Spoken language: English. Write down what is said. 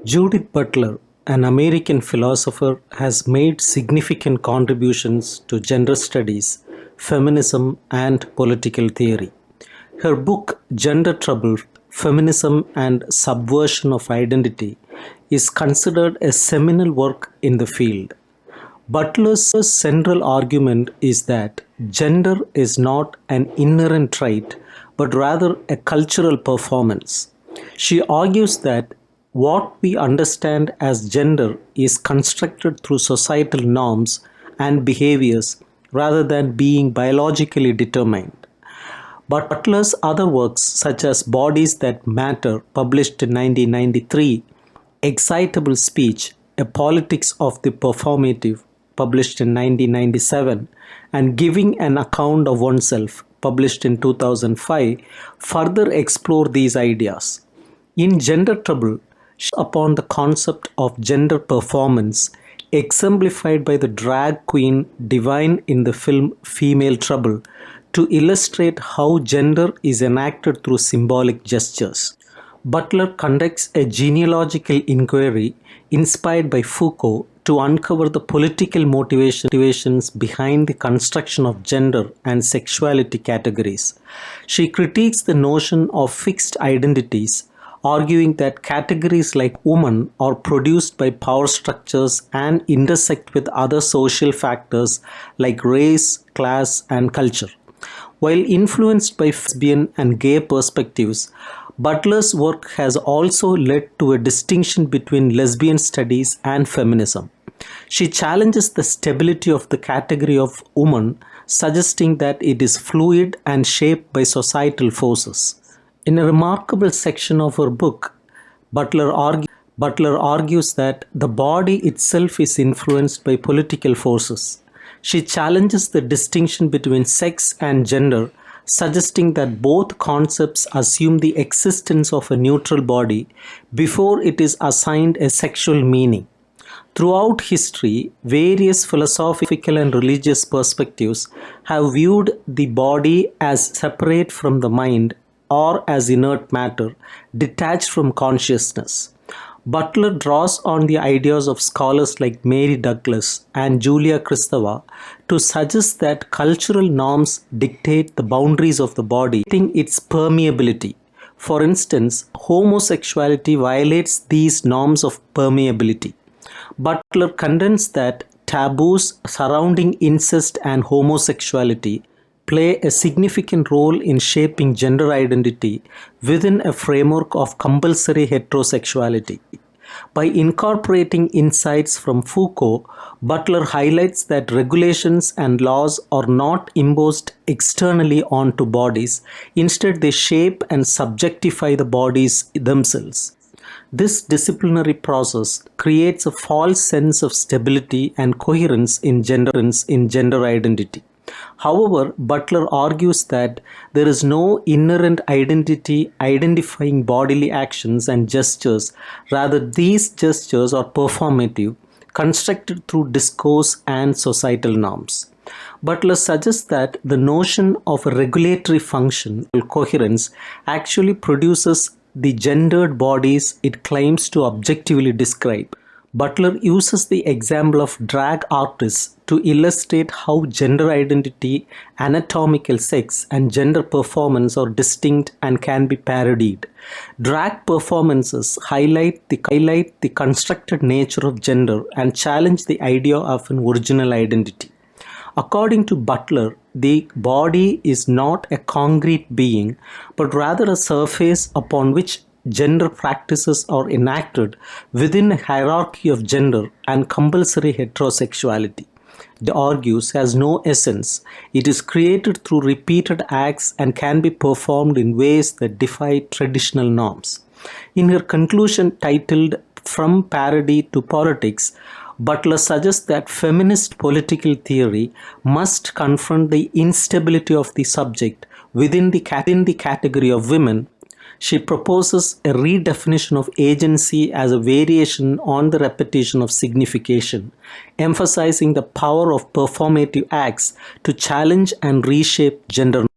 Judith Butler, an American philosopher, has made significant contributions to gender studies, feminism, and political theory. Her book, Gender Trouble, Feminism and Subversion of Identity, is considered a seminal work in the field. Butler's central argument is that gender is not an inherent trait but rather a cultural performance. She argues that what we understand as gender is constructed through societal norms and behaviors rather than being biologically determined. But Butler's other works, such as Bodies That Matter, published in 1993, Excitable Speech, A Politics of the Performative, published in 1997, and Giving an Account of Oneself, published in 2005, further explore these ideas. In Gender Trouble, she upon the concept of gender performance, exemplified by the drag queen Divine in the film Female Trouble, to illustrate how gender is enacted through symbolic gestures. Butler conducts a genealogical inquiry inspired by Foucault to uncover the political motivations behind the construction of gender and sexuality categories. She critiques the notion of fixed identities, arguing that categories like woman are produced by power structures and intersect with other social factors like race, class, and culture. While influenced by lesbian and gay perspectives, Butler's work has also led to a distinction between lesbian studies and feminism. She challenges the stability of the category of woman, suggesting that it is fluid and shaped by societal forces. In a remarkable section of her book, Butler argues that the body itself is influenced by political forces. She challenges the distinction between sex and gender, suggesting that both concepts assume the existence of a neutral body before it is assigned a sexual meaning. Throughout history, various philosophical and religious perspectives have viewed the body as separate from the mind or as inert matter, detached from consciousness. Butler draws on the ideas of scholars like Mary Douglas and Julia Kristeva to suggest that cultural norms dictate the boundaries of the body, its permeability. For instance, homosexuality violates these norms of permeability. Butler contends that taboos surrounding incest and homosexuality play a significant role in shaping gender identity within a framework of compulsory heterosexuality. By incorporating insights from Foucault, Butler highlights that regulations and laws are not imposed externally onto bodies. Instead, they shape and subjectify the bodies themselves. This disciplinary process creates a false sense of stability and coherence in gender identity. However, Butler argues that there is no inherent identity identifying bodily actions and gestures. Rather, these gestures are performative, constructed through discourse and societal norms. Butler suggests that the notion of a regulatory function, or coherence, actually produces the gendered bodies it claims to objectively describe. Butler uses the example of drag artists to illustrate how gender identity, anatomical sex, and gender performance are distinct and can be parodied. Drag performances highlight the constructed nature of gender and challenge the idea of an original identity. According to Butler, the body is not a concrete being, but rather a surface upon which gender practices are enacted within a hierarchy of gender and compulsory heterosexuality. It argues has no essence. It is created through repeated acts and can be performed in ways that defy traditional norms. In her conclusion titled From Parody to Politics, Butler suggests that feminist political theory must confront the instability of the subject within the category of women. She proposes a redefinition of agency as a variation on the repetition of signification, emphasizing the power of performative acts to challenge and reshape gender